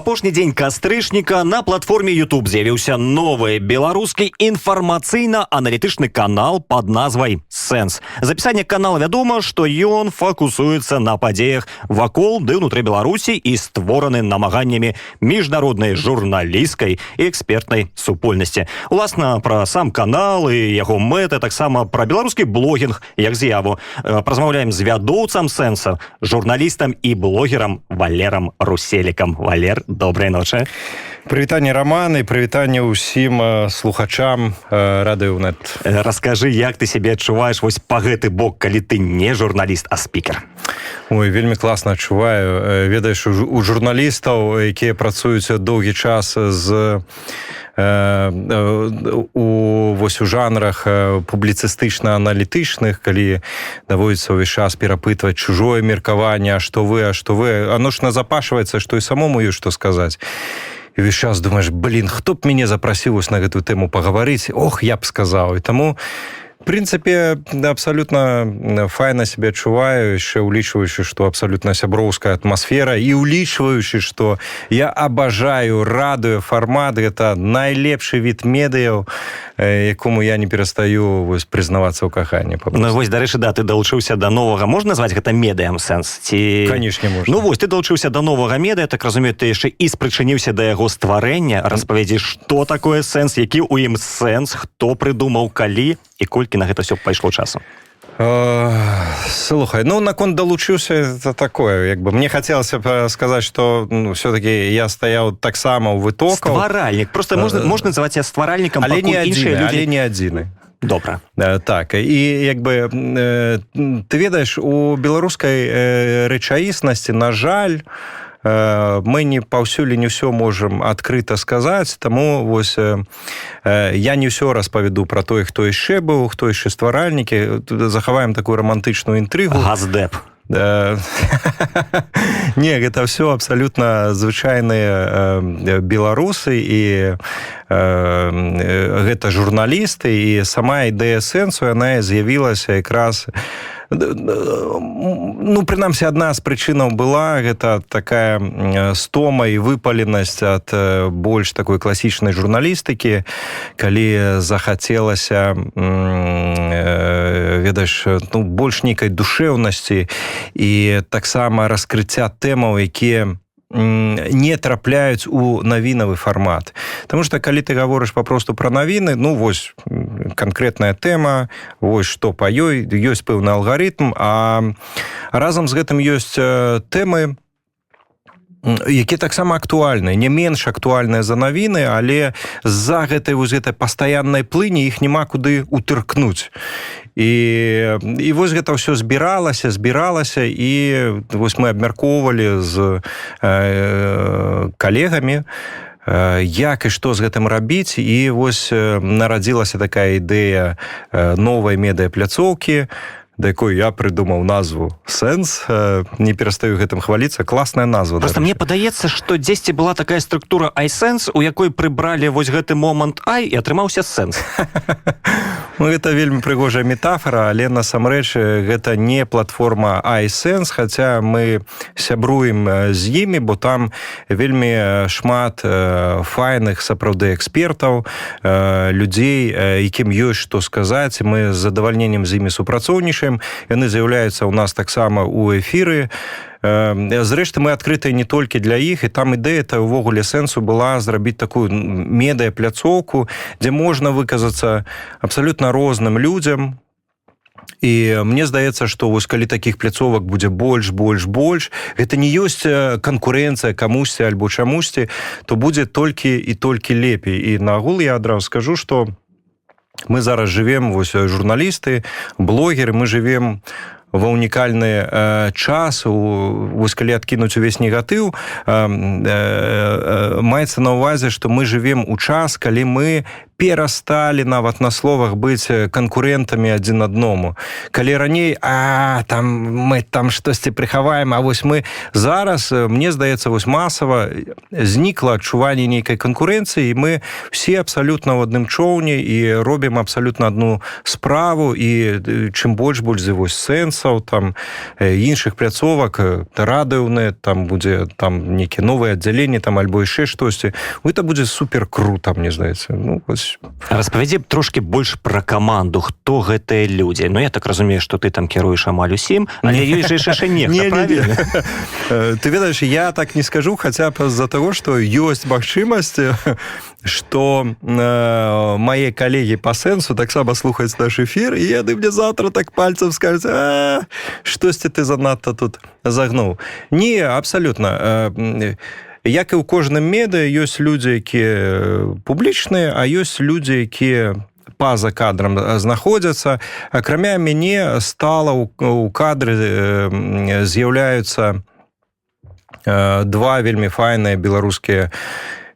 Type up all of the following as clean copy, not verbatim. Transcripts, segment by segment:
апошні дзень кастрычніка на платформе YouTube з'явіўся новы беларускі інфармацыйна-аналітычны канал под назвай «Сэнс». З апісання канала вядома, што ён фокусуецца на падзеях вакол ды ўнутры Беларусі і створаны намаганнямі міжнароднай журналісцкай і экспертнай супольнасці. Уласна, пра сам канал і яго мэты, таксама пра беларускі блогінг як з'яву. Празмаўляем з вядоўцам «Сэнса», журналістам і блогерам Валерам Руселікам. Валер, добрай ночы. Прывітанне, Роман, і прывітанне ўсім слухачам Радыёнет. Раскажы, як ты сябе адчуваеш вось па гэты бок, калі ты не журналіст, а спікер? Ой, вельмі класна адчуваю. Ведаеш, у журналістаў, якія працуюць доўгі час у жанрах публіцыстычна-аналітычных, калі даводзіцца ўвесь час перапытваць чужое меркаванне, а што вы, оно ж назапашваецца, што і самому ёсць што сказаць. І ўвесь час думаеш, хто б мяне запрасіў на гэтую тэму пагаварыць? Ох, я б сказаў. І таму, в прынцыпе, абсалютна файна сябе адчуваю, яшчэ ўлічваючы, што абсалютна сяброўская атмасфера, і ўлічваючы, што я абажаю радыёфармат, гэта найлепшы від медыяў, якому я не перастаю прызнавацца ў каханні. Ну вось, дарэчы, да, ты далучыўся да новага, можна назваць гэта медыям «Сэнс»? Канешне, можна. Ну вось, ты далучыўся да новага медыя, так разумею, ты яшчэ і спрычыніўся да яго стварэння. Распавядзі, што такое «Сэнс», які ў ім сэнс, хто прыдумаў, калі і колькі на гэта ўсё пайшло часу? Слухай, наконт далучыўся, это такое, мне хацелася б сказаць, што все-таки я стаяў таксама ў вытокаў. Стваральнік, просто можна называць я стваральнікам, але не адзіны. Добра. Так, і ты ведаеш, у беларускай рэчаіснасці, на жаль, мы не паўсюль не ўсё можам адкрыта сказаць, таму вось я не ўсё распавяду пра той, хто яшчэ быў, хто яшчэ стваральнікі, захаваем такую рамантычную інтрыгу. Газдэп. Не, гэта ўсё абсалютна звычайныя беларусы, і гэта журналісты, і сама ідэя «Сэнсу», яна з'явілася якраз, прынамсі, адна з прычынаў была гэта такая стома і выпаленасць ад больш такой класічнай журналістыкі, калі захацелася, ведаеш, больш нейкай душэўнасці і таксама раскрыцця тэмаў, якія не трапляюць у навінавы фармат. Таму што калі ты гаворыш папросту пра навіны, вось канкрэтная тэма, вось што па ёй, ёсць пэўны алгарытм, а разам з гэтым ёсць тэмы, якія таксама актуальныя, не менш актуальныя за навіны, але з-за гэтай пастаяннай плыні іх няма куды утыркнуць. І вось гэта ўсё збіралася, і вось мы абмяркоўвалі з калегамі, як і што з гэтым рабіць, і вось нарадзілася такая ідэя новай медыяпляцоўкі, да якой я прыдумаў назву «Сэнс». Не перастаю гэтым хваліцца. Класная назва. Просто мне падаецца, што дзесьці была такая структура iSense, у якой прыбралі вось гэты момант «I» і атрымаўся «Сэнс». Гэта вельмі прыгожая метафора, але насамрэч гэта не платформа iSense, хаця мы сябруем з імі, бо там вельмі шмат файных сапраўды экспертаў, людзей, якім ёсць што сказаць. Мы з задавальненнем з імі супрацоўнічаем. Яны з'яўляюцца ў нас таксама ў эфіры. Зрэшты, мы адкрытыя не толькі для іх, і там ідэя ўвогуле «Сэнсу» была зрабіць такую медыяпляцоўку, дзе можна выказацца абсалютна розным людзям. І мне здаецца, што вось калі такіх пляцовак будзе больш, гэта не ёсць канкурэнцыя камусьці альбо чамусьці, то будзе толькі і толькі лепей. І нагул я адразу скажу, што мы зараз жывем, вось журналісты, блогеры, мы жывем ва ўнікальны час, вось калі адкінуць увесь негатыў, маецца на ўвазе, што мы жывем у час, калі мы перасталі нават на словах быць канкурентамі адзін адному. Калі раней, там мы там штосьці прыхаваем, а вось мы зараз, мне здаецца, вось масава знікла адчуванне нейкай канкурэнцыі, і мы все абсалютна ў адным чоўне і робім абсалютна адну справу, і чым больш вось сэнсаў, там іншых пляцовак, радыўныя, там будзе там нейкія новыя аддзяленні, там альбо яшчэ штосьці. Это будзе супер круто, мне здаецца. Распавядзі трошки больш пра каманду, хто гэтыя людзі. Я так разумею, што ты там кіруеш амаль усім, але ёсць яшчэ нехта, правильно? Ты ведаеш, я так не скажу, хаця б з-за таго, што ёсць магчымасць, што мае калегі па сэнсу таксама слухаюць наш эфір, і яны мне завтра так пальцем скажуць: штосьці ты занадта тут загнуў. Не, абсалютна. Як і ў кожным медыа, ёсць людзі, якія публічныя, а ёсць людзі, якія па-за кадрам знаходзяцца. Акрамя мяне стала ў кадры з'яўляюцца два вельмі файныя беларускія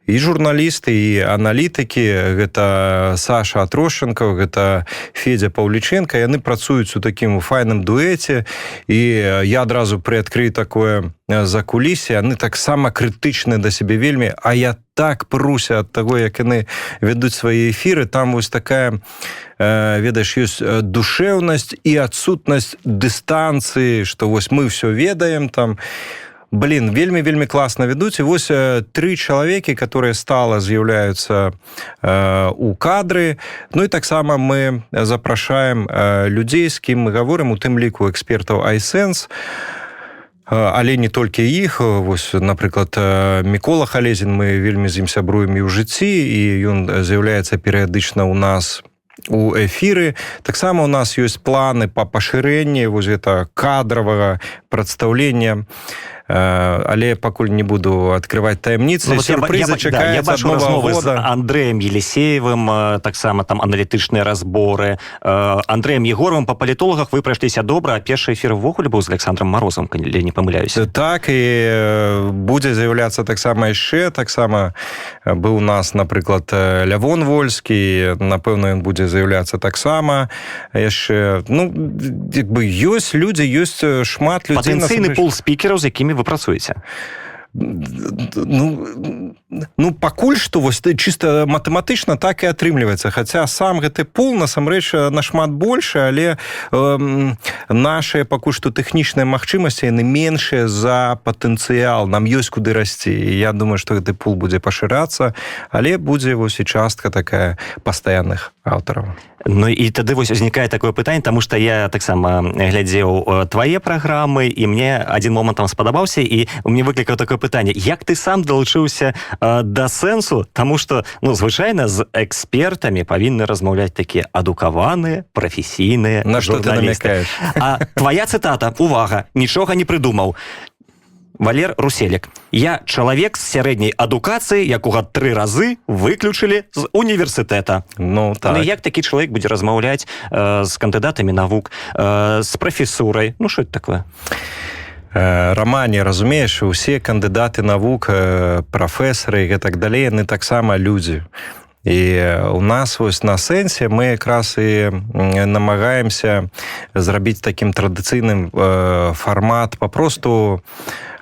і журналісты, і аналітыкі. Гэта Саша Атрошченков, гэта Федя Паўліченко. Яны працуюць у такім файным дуэце, і я адразу прыадкрыю такое закулісье. Яны таксама крытычны да сябе вельмі, а я так пруся ад таго, як яны вядуць свае эфіры. Там вось такая, ведаеш, ёсць душэўнасць і адсутнасць дыстанцыі, што вось мы ўсё ведаем там. Вельмі класна ведуць. І вось 3 чалавекі, которые стала з'яўляюцца у кадры. І таксама мы запрашаем людзей, з кім мы гаворым, у тым ліку экспертаў iSense, але не толькі іх. Вось, напрыклад, Мікола Халезін, мы вельмі з ім сябруем і ў жыцці, і ён з'яўляецца перыядычна ў нас у эфіры. Таксама у нас ёсць планы па пашырэнні вось гэта кадравага прадстаўлення, але пакуль не буду адкрываць таямніцы. Сюрпрызы чакаюцца. Я бачу размовы з Андрэем Елисеевым, таксама там аналітычныя разборы. Андрэем Егоровым па палітолагах вы прайшліся добра, а першы эфір увогуле быў з Александром Морозовым, калі не памыляюся. Так, і будзе з'яўляцца таксама яшчэ. Таксама быў у нас, напрыклад, Лявон Вольскі, напэўна, ён будзе з'яўляцца таксама яшчэ. Ёсць людзі, ёсць шмат людзей. Патэнцыйны пул спікераў, з якімі вы працуеце? Пакуль што вось чыста матэматычна так і атрымліваецца, хаця сам гэты пул насамрэч нашмат большы, але нашыя пакуль што тэхнічныя магчымасці яны меншыя за патэнцыял, нам ёсць куды расці. Я думаю, што гэты пул будзе пашырацца, але будзе вось і частка такая пастаянных аўтараў. І тады вось узнікае такое пытанне, таму што я таксама глядзеў твае праграмы, і мне адзін момант там спадабаўся, і мне выклікаў такое пытанне: як ты сам далучыўся да сэнсу? Таму што, звычайна з экспертамі павінны размаўляць такія адукаваныя, прафесійныя журналісты. На што ты намякаеш? А твая цытата, увага, нічога не прыдумаў. Валер Руселек: я чалавек з сярэдняй адукацыі, якога 3 разы выключылі з універсітэта. Так. Як такі чалавек будзе размаўляць з кандыдатамі навук, з прафесурай? Што это такое? Рамане, разумееш, усе кандыдаты навук, прафесары і так далей, яны таксама людзі. І у нас вось на сэнсе мы якраз і намагаемся зрабіць такім традыцыйным фармат папросту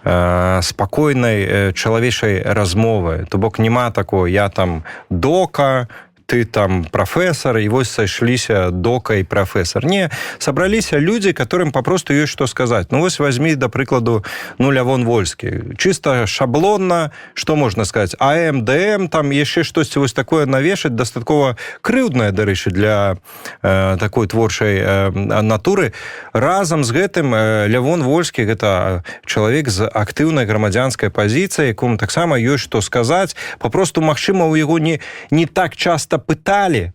спакойнай чалавечай размовы. То бок няма такого: я там дока, ты там прафесор, і вось сышліся дока і прафесор. Не, сабраліся людзі, которым папросту ёсць што сказаць. Вось возьми, да прыкладу, Лявон Вольскі. Чыста шаблонна, што можна сказаць? АМ, ДМ, там яшчэ штосьці вось такое навешаць, дастаткова крыўднае, дарэчы, для такой творчай натуры. Разам з гэтым Лявон Вольскі — гэта чалавек з актыўнай грамадзянскай пазіцыяй, якому таксама ёсць што сказаць. Папросту, магчыма, у яго не так часта пыталі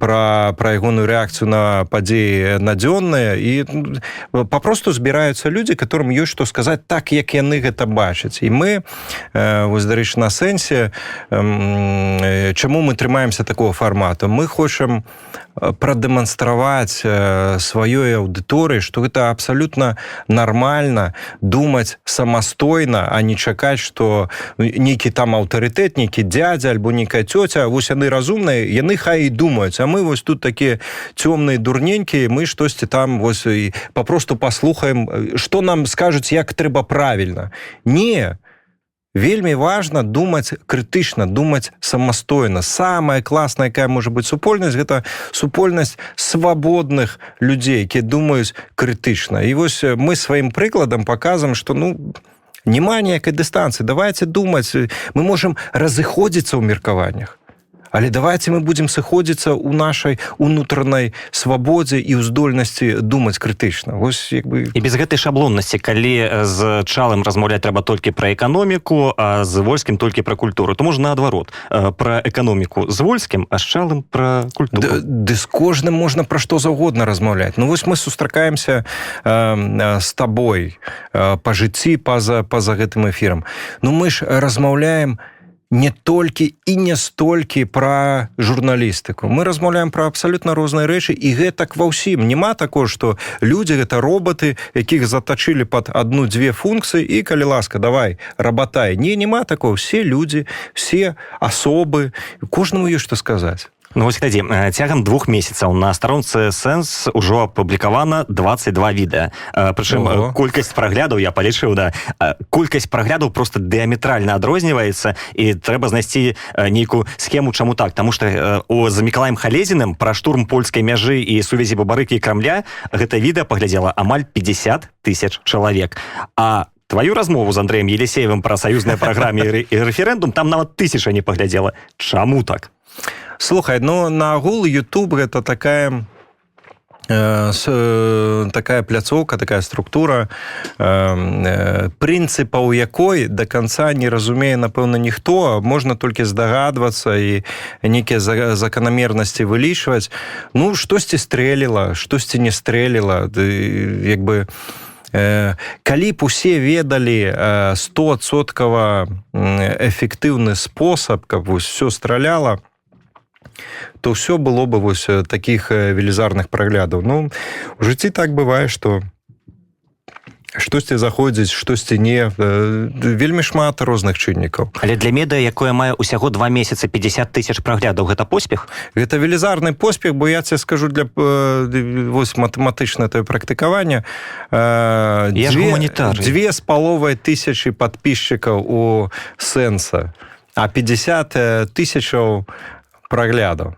пра ягоную рэакцыю на падзеі надзённыя, і папросту збіраюцца людзі, которым ёсць што сказаць так, як яны гэта бачаць. І мы, вось, дарэчы, на сэнсе, чаму мы трымаемся такого фармату? Мы хочам прадэманстраваць сваёй аўдыторыі, што гэта абсалютна нармальна думаць самастойна, а не чакаць, што нейкі там аўтарытэт, нейкі дзядзя альбо нейкая цёця, вось яны разумныя, яны хай і думаюць, а мы вось тут такія цёмныя дурненькія, мы штосьці там вось і папросту паслухаем, што нам скажуць, як трэба правільна. Не, вельмі важна думаць крытычна, думаць самастойна. Самая класная, якая можа быць супольнасць, гэта супольнасць свабодных людзей, якія думаюць крытычна. І вось мы сваім прыкладам паказваем, што няма ніякай дыстанцыі. Давайте думаць, мы можам разыходзіцца ў меркаваннях. Але давайте мы будзем сыходзіцца ў нашай унутранай свабодзе і ў здольнасці думаць крытычна. Вось, І без гэтай шаблоннасці, калі з Чалым размаўляць трэба толькі пра эканоміку, а з Вольскім толькі пра культуру, то можна наадварот. Пра эканоміку з Вольскім, а з Чалым пра культуру. Ды з кожным можна пра што заўгодна размаўляць. Вось мы сустракаемся з табой па жыцці, па-за гэтым эфірам. Мы ж размаўляем не толькі і не столькі пра журналістыку. Мы размаўляем пра абсалютна розныя рэчы, і гэтак ва ўсім. Нема такого, што людзі — гэта роботы, якіх затачылі пад адну-дзве функцыі, і, калі ласка, давай, рабатай. Нема такого. Все людзі, все асобы, кожнаму ёсць што сказаць. Вось глядзі, цягам 2 месяцаў на старонцы Сэнс ужо апублікавана 22 відэа. Прычым колькасць праглядаў, я палічыў, колькасць праглядаў проста дыаметральна адрозніваецца, і трэба знайсці нейкую схему, чаму так. Таму што за Мікалаем Халезіным пра штурм польскай мяжы і сувязі Бабарыкі і Крамля гэта відэа паглядзела амаль 50 000 чалавек. А твою размову з Андрэем Елисеевым пра саюзныя праграмы і рэферэндум там нават 1000 не паглядзела. Чаму так? Слухай, на агул YouTube гэта такая пляцоўка, такая структура, прынцыпаў якой до конца не разумее, напэўна, ніхто, можна толькі здагадвацца і нейкія заканамернасці вылічваць. Штосьці стрэліла, штосьці не стрэліла, калі б усе ведалі 100% эфектыўны спосаб, каб ўсё страляла, то все было бы вось таких велізарных праглядаў. У жыцці так бывае, што штосьці заходзіць, штосьці не. Вельмі шмат розных чыннікаў. Але для медыа, якое мае ўсяго 2 месяцы 50 000 праглядаў, гэта поспех? Гэта велізарны поспех, бо я тебе скажу, для вось матэматычнае тое практыкаванне. Я ж гуманітарый. 2500 подписчикаў у Сэнса, а 50 000 праглядаў.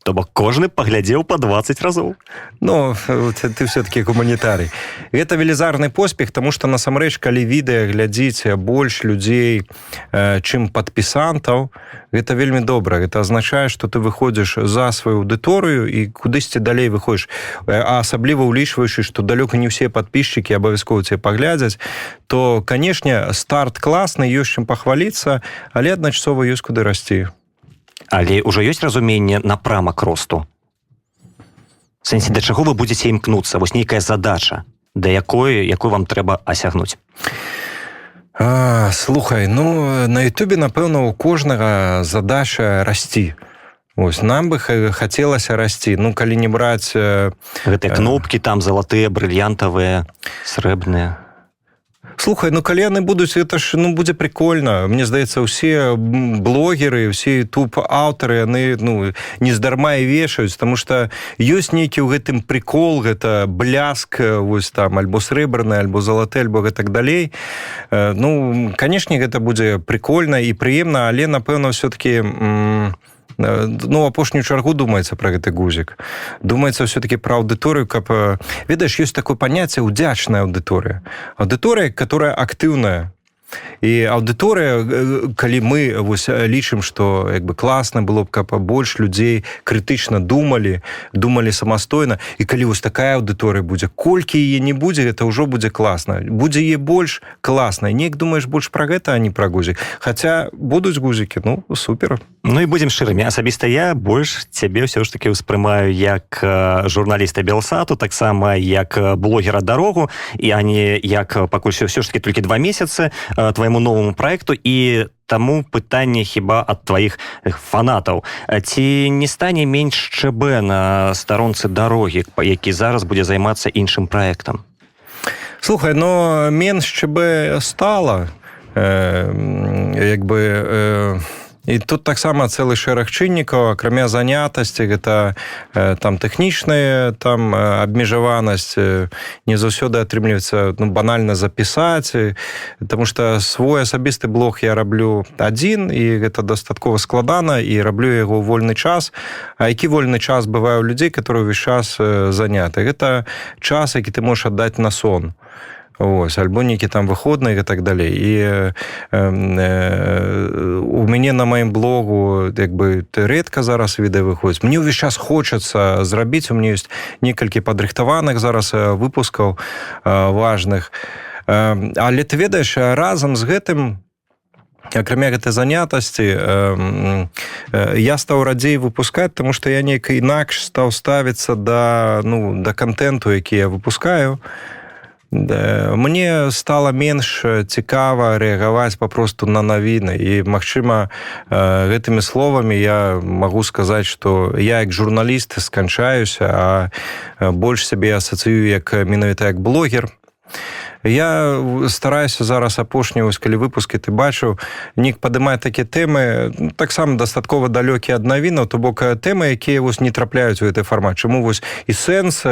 То бок кожны паглядзеў па 20 разоў. Ты все-таки гуманітарый. Гэта велізарны поспех, таму што насамрэч, калі відэа глядзіць больш людзей, чым падпісантаў, гэта вельмі добра. Гэта азначае, што ты выходзіш за сваю аўдыторыю і кудысьці далей выходзіш. А асабліва ўлічваючы, што далёка не ўсе падпісчыкі абавязкова цябе паглядзяць, то, канешне, старт класны, ёсць чым пахваліцца, але адначасова ёсць куды расці. Але ўжо ёсць разуменне напрамак росту? В сэнсе, да чаго вы будзеце імкнуцца? Вось нейкая задача, да якой вам трэба асягнуць? Слухай, на Ютубе, напэўна, у кожнага задача расці. Вось, нам бы хацелася расці. Калі не браць... Гэтыя кнопкі там залатыя, брыльянтавыя, срэбныя. Слухай, калі яны будуць, гэта ж будзе прикольна. Мне здаецца, усе блогеры, усе ютуб-аўтары, яны нездарма і вешаюць, таму што ёсць нейкі ў гэтым прикол, гэта бляск, вось там, альбо срэбраны, альбо залаты, альбо гэтак далей. Канешне, гэта будзе прикольна і прыемна, але, напэўна, все-таки... апошнюю чаргу думаецца пра гэты гузік. Думаецца все-таки пра аўдыторыю, каб... Ведаеш, ёсць такое паняцце ўдзячная аўдыторыя. Аўдыторыя, которая актыўная. І аўдыторыя, калі мы лічым, што класна было б, каб больш людзей крытычна думалі самастойна, і калі вось такая аўдыторыя будзе, колькі яе не будзе, гэта ўжо будзе класна. Будзе яе больш класна. Неяк думаеш больш пра гэта, а не пра гузік. Хаця будуць гузікі, супер. І будзем шчырымі. Асабіста я больш цябе ўсё ж таки ўспрымаю як журналіста Белсату, таксама як блогера Дарогу, і а не як пакуль ўсё ж таки толькі 2 месяцы твайму новаму праекту, і таму пытанне хіба ад тваіх фанатаў. Ці не стане менш ЧБ на старонцы дарогі, які зараз будзе займацца іншым праектам? Слухай, ну менш ЧБ стала, і тут таксама цэлы шэраг чыннікаў, акрамя занятасці, гэта там тэхнічная там абмежаванасць, не заўсёды атрымліваецца банальна запісаць, таму што свой асабісты блог я раблю адзін, і гэта дастаткова складана, і раблю яго ў вольны час. А які вольны час бывае ў людзей, которые ўвесь час заняты? Гэта час, які ты можаш аддаць на сон. Ось, альбо нейкі там выходныя і так далей. І у мяне на маім блогу рэдка зараз відэа выходзіць. Мне ўвесь час хочацца зрабіць, у мяне ёсць некалькі падрыхтаваных зараз выпускаў важных. Але ты ведаеш, разам з гэтым, акрамя гэтай занятасці, я стаў радзей выпускаць, таму што я неяк інакш стаў ставіцца да кантэнту, які я выпускаю. Мне стала менш цікава рэагаваць папросту на навіны, і, магчыма, гэтымі словамі я магу сказаць, што я як журналіст сканчаюся, а больш сябе асацыюю менавіта як блогер. Я стараюся зараз апошнія, калі выпускі ты бачыў, нік падымае такія тэмы, таксама дастаткова далёкія ад навінаў, то бок тэмы, якія не трапляюць у гэты фармат. Чаму і сэнс,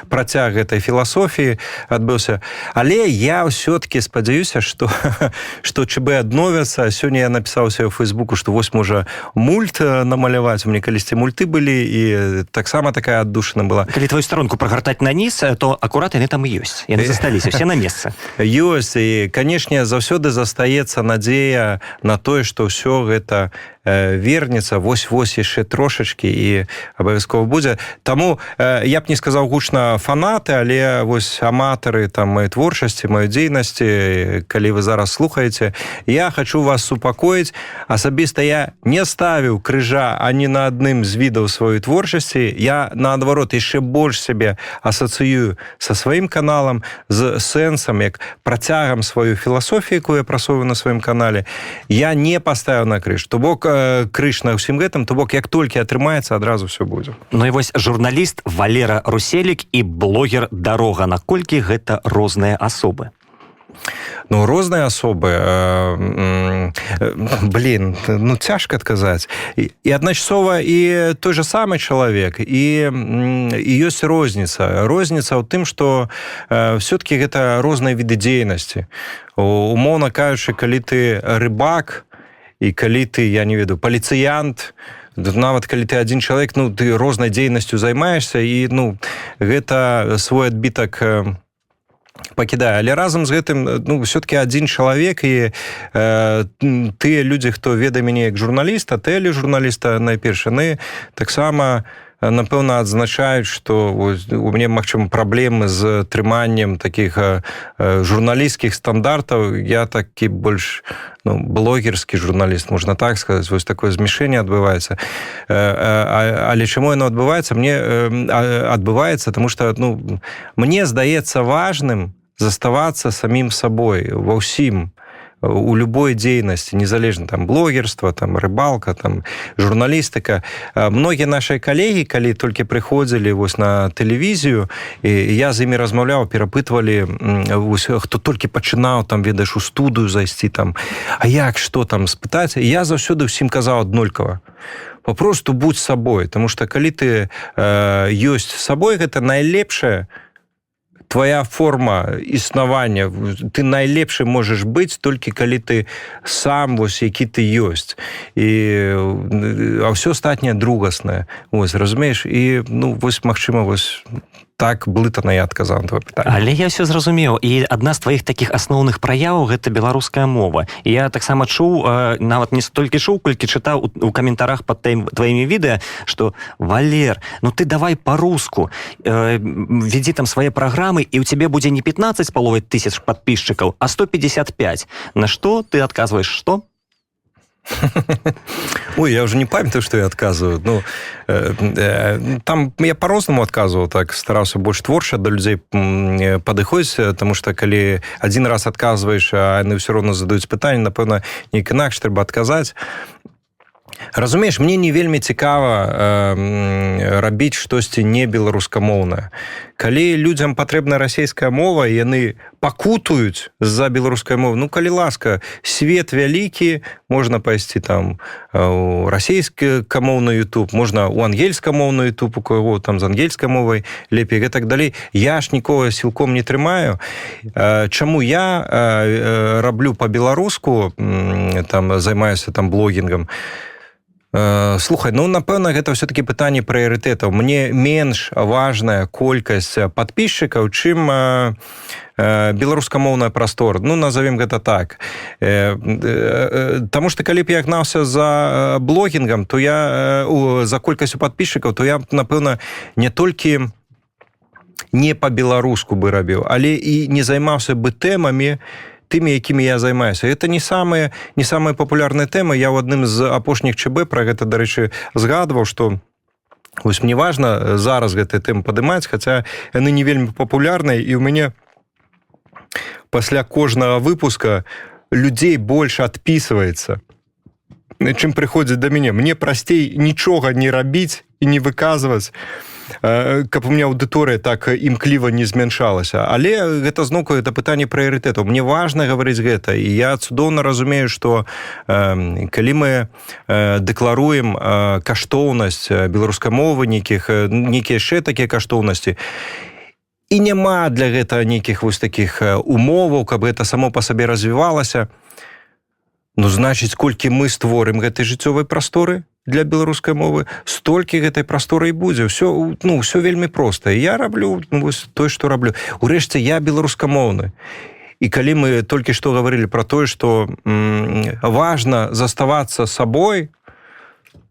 працяг гэтай філасофіі адбыўся. Але я ўсё-таки спадзяюся, што ЧБ адновяцца. Сёння я напісаў себе ў Фейсбуку, што можа мульт намаляваць. У мяне калісьці мульты былі, і таксама такая аддушына была. Калі твою старонку прагартаць на низ, то акурат яны там і ёсць. Яны засталіся, все на месцы. Ёсць, і, канешне, заўсёды застаецца надзея на тое, што ўсё гэта вернецца, вось яшчэ трошачкі, і абавязкова будзе. Таму я б не сказаў гучна фанаты, але аматары маёй творчасці, маёй дзейнасці, калі вы зараз слухаеце, я хачу вас супакоіць. Асабіста я не ставіў крыжа ані на адным з відаў сваёй творчасці. Я, наадварот, яшчэ больш сябе асацыюю са сваім каналам, з сэнсам, як працягам сваю філасофію, якую я прасоўваю на сваім канале. Я не паставіў на крыж. То бок крыж на ўсім гэтым, то бок як толькі атрымаецца, адразу все будзе. Ну і вось журналіст Валера Руселік і блогер Дарога. Наколькі гэта розныя асобы? Ну, розныя асобы, цяжка адказаць. І адначасова і той жа самы чалавек, і ёсць розніца. Розніца ў тым, што все-таки гэта розныя віды дзейнасці. Умоўна кажучы, калі ты рыбак, і калі ты, я не ведаю, паліцыянт, нават калі ты адзін чалавек, ты рознай дзейнасцю займаешся, і гэта свой адбітак пакідае. Але разам з гэтым, все-таки адзін чалавек, і тыя людзі, хто ведае мяне як журналіста, тэлежурналіста найперш, яны таксама напэўна адзначаюць, што у мяне, магчыма, праблемы з трыманнем такіх журналісцкіх стандартаў. Я такі больш блогерскі журналіст, можна так сказаць. Вось такое змешэнне адбываецца. Але чаму яно адбываецца? Адбываецца, таму што мне здаецца важным заставацца самім сабой ва ўсім, у любой дзейнасці, незалежна блогерства, рыбалка, журналістыка. Многія нашыя калегі, калі толькі прыходзілі на тэлевізію, і я з імі размаўляў, перапытвалі, хто толькі пачынаў, ведаеш, у студыю зайсці, а як, што спытаць. Я заўсёды ўсім казаў аднолькава. Папросту будь сабой, таму што калі ты ёсць сабой, гэта найлепшае, твоя форма існавання, ты найлепшы можаш быць толькі калі ты сам, які ты ёсць. А ўсё астатняе другаснае. Разумееш? І, магчыма, так блытана я адказаў на твоё пытанне. Але я ўсё зразумеў. І адна з тваіх такіх асноўных праяваў — гэта беларуская мова. І я таксама чуў, нават не столькі чуў, колькі чытаў у каментарах пад тваімі відэа, што Валер, ты давай па-руску, ведзі свае праграмы, і ў цябе будзе не 15,5 тысяч падписчикаў, а 155. На што ты адказваеш, што? Ой, я уже не памятаю, что я отказываю. Ну, там я по-рознаму отказывал, так старался больше творча до людей падыходзіць, потому что калі один раз отказываешь, а яны все равно задаюць пытанне, напэўна, неяк інакш трэба адказаць. Разумееш, мне не вельмі цікава рабіць штосьці не беларускамоўнае. Калі людзям патрэбна расійская мова, яны пакутуюць з-за беларускай мовы, ну, калі ласка, свет вялікі, можна пайсці там у расійскамоўны YouTube, можна у ангельскамоўны YouTube, у кого там з ангельскай мовай лепей, і так далей. Я ж нікога сілком не трымаю. Чаму я раблю па-беларуску, там займаюся там блогінгам? Слухай, ну, напэўна, гэта ўсё-таки пытанне прыярытэтаў. Мне менш важная колькасць падписчикаў, чым беларускамоўная прастор. Ну, назовем гэта так. Таму што калі б я гнаўся за блогінгам, то я за колькасцю падписчикаў, то я, напэўна, не толькі не па-беларуску бы рабіў, але і не займаўся бы тэмамі, тымі, якімі я займаюся. Гэта не самыя папулярныя тэмы. Я ў адным з апошніх ЧБ пра гэта, дарэчы, згадваў, што вось мне важна зараз гэтыя тэмы падымаць, хаця яны не вельмі папулярныя, і ў мяне пасля кожнага выпуска людзей больш адпісваецца, чым прыходзіць да мяне. Мне прасцей нічога не рабіць і не выказваць, каб у меня аўдыторыя так імкліва не змяншалася. Але гэта зноўку это пытанне прыярытэтаў. Мне важна гаварыць гэта, і я цудоўна разумею, што калі мы дэкларуем каштоўнасць беларускай мовы, нейкія яшчэ такія каштоўнасці, і няма для гэтага нейкіх вось такіх умоваў, каб гэта само па сабе развівалася, ну, значыць, колькі мы створым гэтай жыццёвай прасторы для беларускай мовы, столькі гэтай прасторы і будзе. Ўсё вельмі проста. Я раблю тое, што раблю. Урэшце, я беларускамоўны. І калі мы толькі што гаварылі пра тое, што важна заставацца сабой,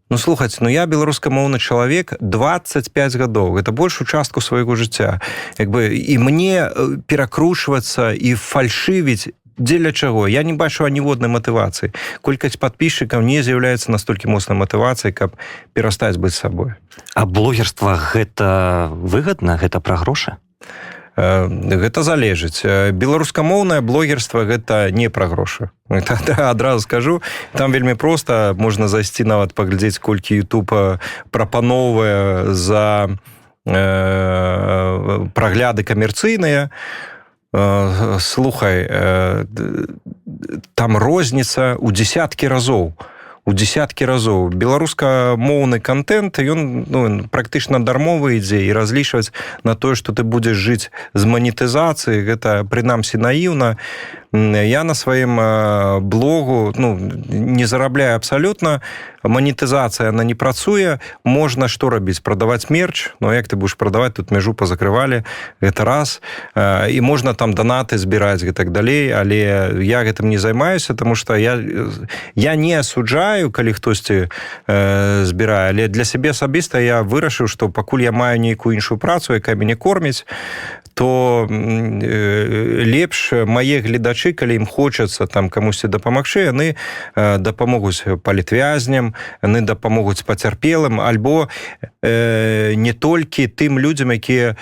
ну, слухайце, я беларускамоўны чалавек 25 гадоў. Гэта большую частку свайго жыцця. І мне перакручвацца і фальшывіць дзеля чаго? Я не бачу аніводнай матывацыі. Колькасць падписчикаў не з'яўляецца настолькі моцнай матывацыяй, каб перастаць быць сабой. А блогерства гэта выгадна? Гэта пра грошы? Гэта залежыць. Беларускамоўнае блогерства гэта не пра грошы. Адразу скажу, там вельмі проста, можна зайсці нават паглядзець, колькі YouTube прапаноўвае за прагляды камерцыйныя. Слухай, там розніца ў дзесяткі разоў. Беларускамоўны контент, ён практычна дармовы ідзе, і разлічваць на тое, што ты будзеш жыць з манетызацыі, гэта прынамсі наіўна. Я на сваім блогу не зарабляю абсалютна, манетызацыя, она не працуе, можна што рабіць? Прадаваць мерч, як ты будзеш прадаваць, тут мяжу пазакрывалі, гэта раз, і можна там данаты збіраць і так далей, але я гэтым не займаюся, таму што я не асуджаю, калі хтосьці збірае, але для сябе асабіста я вырашыў, што пакуль я маю нейкую іншую працу, якая мяне корміць, то лепш мае гледачы, калі ім хочацца там камусьці дапамагчы, яны дапамогуць палітвязням, яны дапамогуць пацярпелым, альбо не толькі тым людзям, якім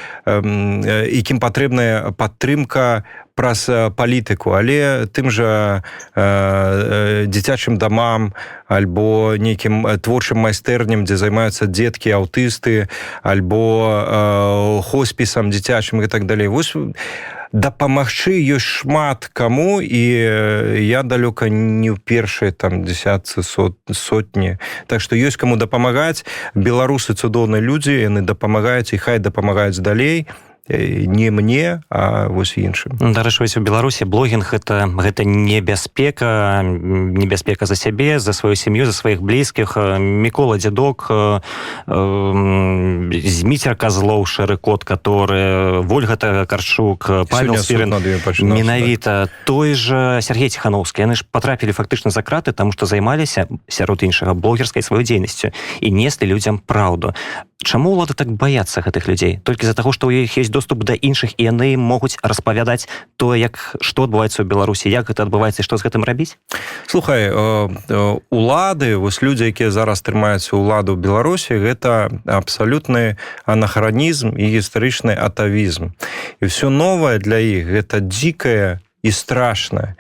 патрэбная падтрымка праз палітыку, але тым жа дзіцячым дамам, альбо нейкім творчым майстэрням, дзе займаюцца дзеткі, аўтысты, альбо хоспісам дзіцячым і так далей. Вось дапамагчы ёсць шмат каму, і я далёка не ў першай там дзесятцы, сотні. Так што ёсць каму дапамагаць. Беларусы цудоўныя людзі, яны дапамагаюць, і хай дапамагаюць далей. Не мне, а вось іншым. Дарэчы, у Беларусі блогінг гэта небяспека за сябе, за сваю сям'ю, за сваіх блізкіх. Мікола Дзядок, Зміцер Казлоў, шэры кот, который, Вольга Карчук, Павел Сфірын, менавіта той же Сергей Ціхановскі. Яны ж потрапілі фактычна за краты, таму што займаліся, сярод іншага, блогерскай сваёй дзейнасцю і неслі людзям праўду. Чаму ўлады так баяцца гэтых людзей? Толькі з-за таго, што ў іх ёсць доступ да іншых, і яны могуць распавядаць то, што адбываецца ў Беларусі, як гэта адбываецца і што з гэтым рабіць? Слухай, улады, вось людзі, якія зараз трымаюцца ўладу ў Беларусі, гэта абсалютны анахронізм і гістарычны атавізм. І ўсё новае для іх гэта дзікае і страшнае.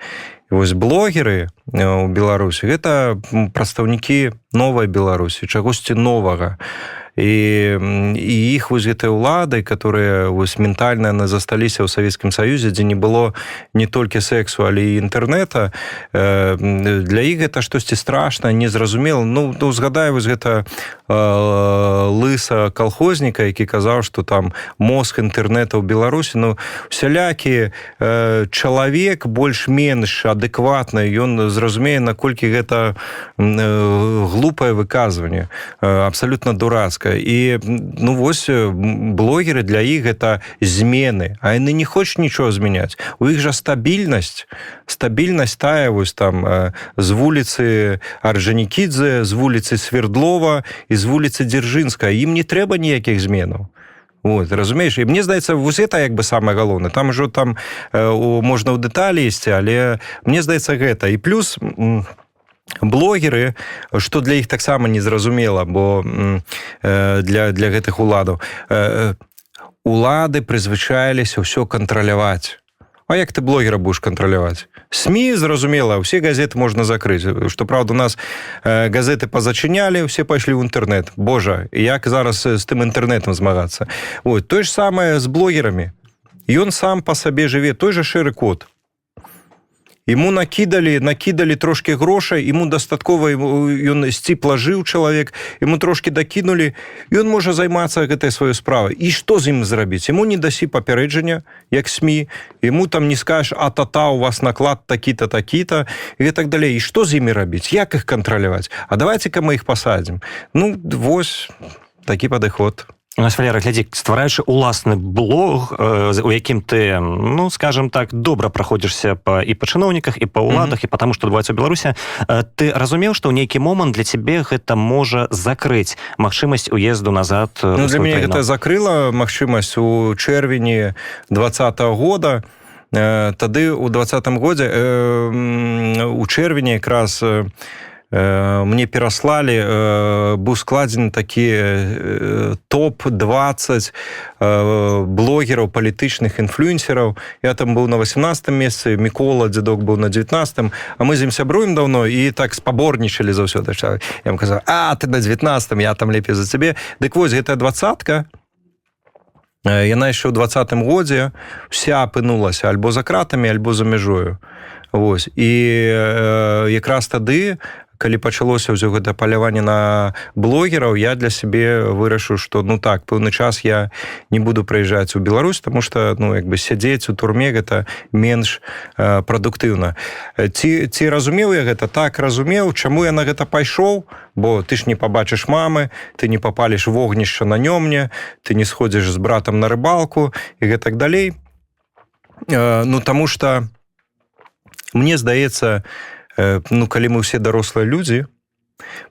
І вось блогеры ў Беларусі гэта прадстаўнікі новай Беларусі, чагосьці новага. І іх вось гэтыя ўлады, которые вось ментальна засталіся ў Савецкім Саюзе, дзе не было не толькі сексу, але і інтэрнэта, для іх гэта штосьці страшнае, незразумела. Ну, згадай вось гэта лыса калхозніка, які казаў, што там мозг інтэрнэта ў Беларусі, ну, усялякі чалавек больш-менш адэкватны, ён зразумее, наколькі гэта глупае выказванне, абсалютна дурацкае. І, ну, вось, блогеры для іх гэта змены, а яны не хочуць нічого змяняць. У іх жа стабільнасць тая, вось там, з вуліцы Арджанікідзе, з вуліцы Свердлова і з вуліцы Дзяржынска. Ім не трэба ніякіх зменаў. Вот, разумееш? І мне здаецца, вось гэта як бы самае галоўнае. Там ужо там можна ў дэталі ісці, але мне здаецца гэта. І плюс блогеры, што для іх таксама незразумела, бо для гэтых уладаў. Улады прызвычаіліся ўсё кантраляваць. А як ты блогера будеш кантраляваць? СМІ, зразумела, усе газеты можна закрыць. Што, праўда, у нас газеты пазачынялі, усе пайшлі ў інтэрнэт. Божа, як зараз з тым інтэрнэтам змагацца? Вот, тое ж самае з блогерамі. Ён сам па сабе жыве, той жа шэры кот. Ему накідалі трошкі грошай, ему дастаткова, ён сціпла жыў чалавек, ему трошкі дакінулі, і ён можа займацца гэтай сваёй справай. І што з ім зрабіць? Ему не дасі папярэджання, як СМІ, ему там не скажаш, а-та-та, у вас наклад такі-то, такі-то, і так далей. І што з імі рабіць? Як іх кантраляваць? А давайце-ка мы іх пасадзім. Ну, вось, такі падыход. Валера, глядзі, ствараючы уласны блог, у якім ты, ну, скажем так, добра праходзішся і па чыноўніках, і па ўладах, і па таму, што адбываецца ў Беларусі, ты разумеў, што ў нейкі момант для цябе гэта можа закрыць магчымасць уезду назад? Ну, для мяне гэта закрыла магчымасць у чэрвені 2020 года. Тады ў 2020 годзе, у чэрвені якраз мне пераслалі, быў складзены такі топ-20 блогераў, палітычных інфлюэнсераў. Я там быў на 18 месцы, Мікола, дзядок, быў на 19, а мы з ім сябруем даўно і так спаборнічалі заўсёды. Я ім казаў, ты на 19, я там лепей за цябе. Дык вось, гэтая 20-ка, яна яшчэ ў 20-м годзе вся апынулася альбо за кратамі, альбо за мяжою. Вось. І якраз тады, калі пачалося ўсё гэта паляванне на блогераў, я для сябе вырашыў, што, ну так, пэўны час я не буду прыязджаць у Беларусь, таму што, ну, як бы сядзець у турме гэта менш прадуктыўна. Ці разумеў я гэта? Так, разумеў. Чаму я на гэта пайшоў? Бо ты ж не пабачыш мамы, ты не папаліш вогнішча на нёмне, ты не сходзіш з братам на рыбалку і гэтак далей. Ну, таму што мне здаецца, ну, калі мы ўсе дарослыя людзі,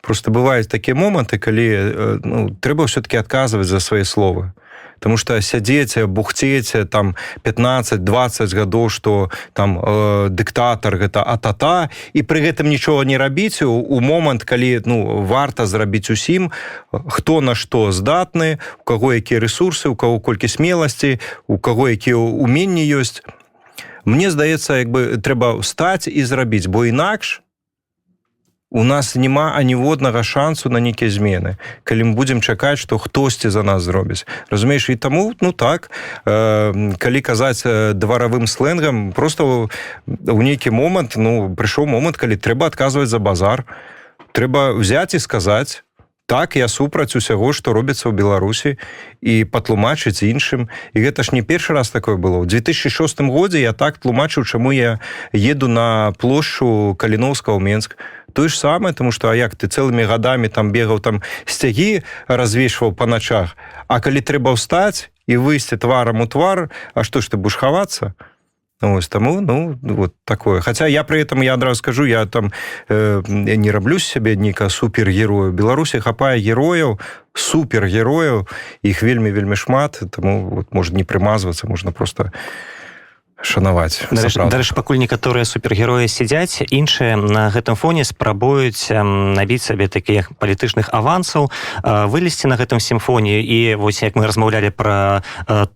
просто бываюць такія моманты, калі, ну, трэба ўсё-таки адказваць за свае словы. Таму што сядзець, бухцець там 15-20 гадоў, што там дыктатар гэта а-та-та, і пры гэтым нічога не рабіць у момант, калі, ну, варта зрабіць усім, хто на што здатны, у каго якія рэсурсы, у каго колькі смеласці, у каго якія ўменні ёсць. Мне здаецца, як бы трэба встаць і зрабіць, бо інакш у нас няма аніводнага шансу на нейкія змены, калі мы будзем чакаць, што хтосьці за нас зробіць. Разумееш, і таму, ну так, калі казаць дваравым сленгам, просто ў нейкі момант, ну, прыйшоў момант, калі трэба адказваць за базар, трэба взяць і сказаць, так, я супраць усяго, што робіцца ў Беларусі, і патлумачыць іншым. І гэта ж не першы раз такое было. У 2006 годзе я так тлумачыў, чаму я еду на плошчу Каліноўска ў Менск. Тое ж самае, тому што, а як ты цэлымі гадамі там бегаў, там сцягі развешваў па начах, а калі трэба ўстаць і выйсці тварам у твар, а што ж ты будеш хавацца? Ось, таму, ну, вот такое. Хаця я пры этом, я адразу скажу, я там не раблю з сябе нейкага супергерою. Беларусі хапае герояў, супергерояў, іх вельмі шмат, таму вот, можна не прымазвацца, можна просто шанаваць. Дарэчы, пакуль некаторыя супергероі сядзяць, іншыя на гэтым фоне спрабуюць набіць сабе такіх палітычных авансаў, вылезці на гэтым сімфоне. І вось як мы размаўлялі пра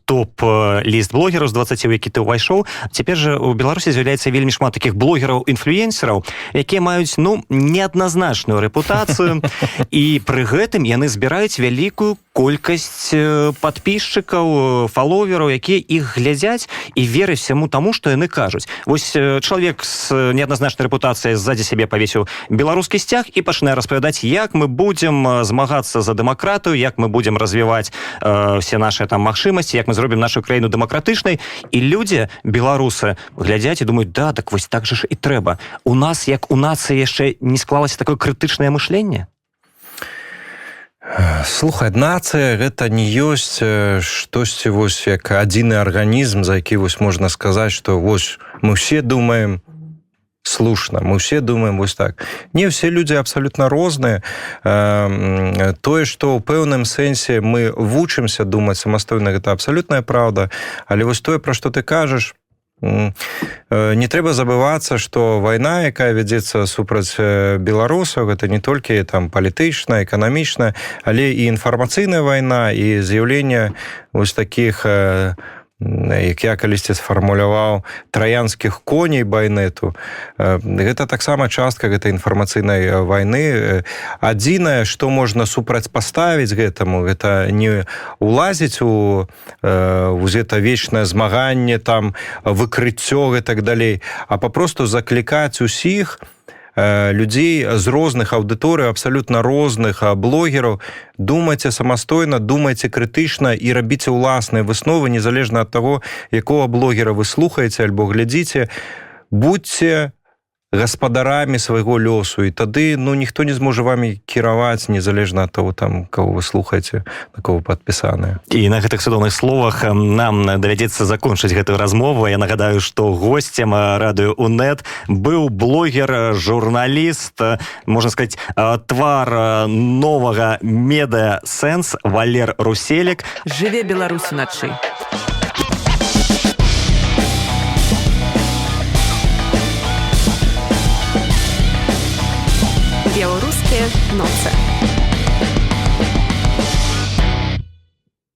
топ-ліст блогераў з 20, які ты ўвайшоў, цяпер жа у Беларусі з'яўляецца вельмі шмат такіх блогераў-інфлюенсераў, якія маюць, ну, неадназначную рэпутацыю, і пры гэтым яны збіраюць вялікую колькасць падпісчыкаў, фаловераў, якія іх глядзяць і вераць всяму таму, што яны кажуць. Вось чалавек з неадназначнай рэпутацыяй ззаді сябе павесіў беларускі сцяг і пачынае распавядаць, як мы будзем змагацца за дэмакратыю, як мы будзем развіваць все наши там магчымасці, як мы зробім нашу краіну дэмакратычнай. І людзі, беларусы, глядзяць і думаюць, да, так вось так жа ж і трэба. У нас, як у нацыі, яшчэ не склалася такое крытычнае мышленне? Слухай, нацыя гэта не ёсць штосьці вось як адзіны арганізм, за які вось можна сказаць, што вось мы ўсе думаем слушна, мы ўсе думаем вось так. Не, ўсе людзі абсалютна розныя. Тое, што ў пэўным сэнсе мы вучымся думаць самастойна, гэта абсалютная праўда, але вось тое, пра што ты кажаш, не трэба забывацца, што вайна, якая вядзецца супраць беларусаў, гэта не толькі там палітычная, эканамічная, але і інфармацыйная вайна, і з'яўленне вось такіх, як я калісьці сфармуляваў, траянскіх коней байнету. Гэта таксама частка гэтай інфармацыйнай вайны. Адзінае, што можна супрацьпаставіць гэтаму, гэта не улазіць у гэта вечнае змаганне, там, выкрыццё і так далей, а папросту заклікаць усіх людзей з розных аўдыторый, абсалютна розных блогераў, думайце самастойна, думайце крытычна і рабіце ўласныя высновы, незалежна ад таго, якога блогера вы слухаеце альбо глядзіце. Будьце гаспадарамі свайго лёсу, і тады, ну, ніхто не зможа вамі кіраваць, незалежна ад таго, там, каго вы слухаеце, на кого падпісаныя. І на гэтых цудоўных словах нам давядзецца закончыць гэтую размову. Я нагадаю, што госцем радыё УНэТ быў блогер, журналіст, можна сказаць, твар новага медыа «Сэнс» Валер Руселік. Жыве Беларусь уначы! Белорусские ноцы.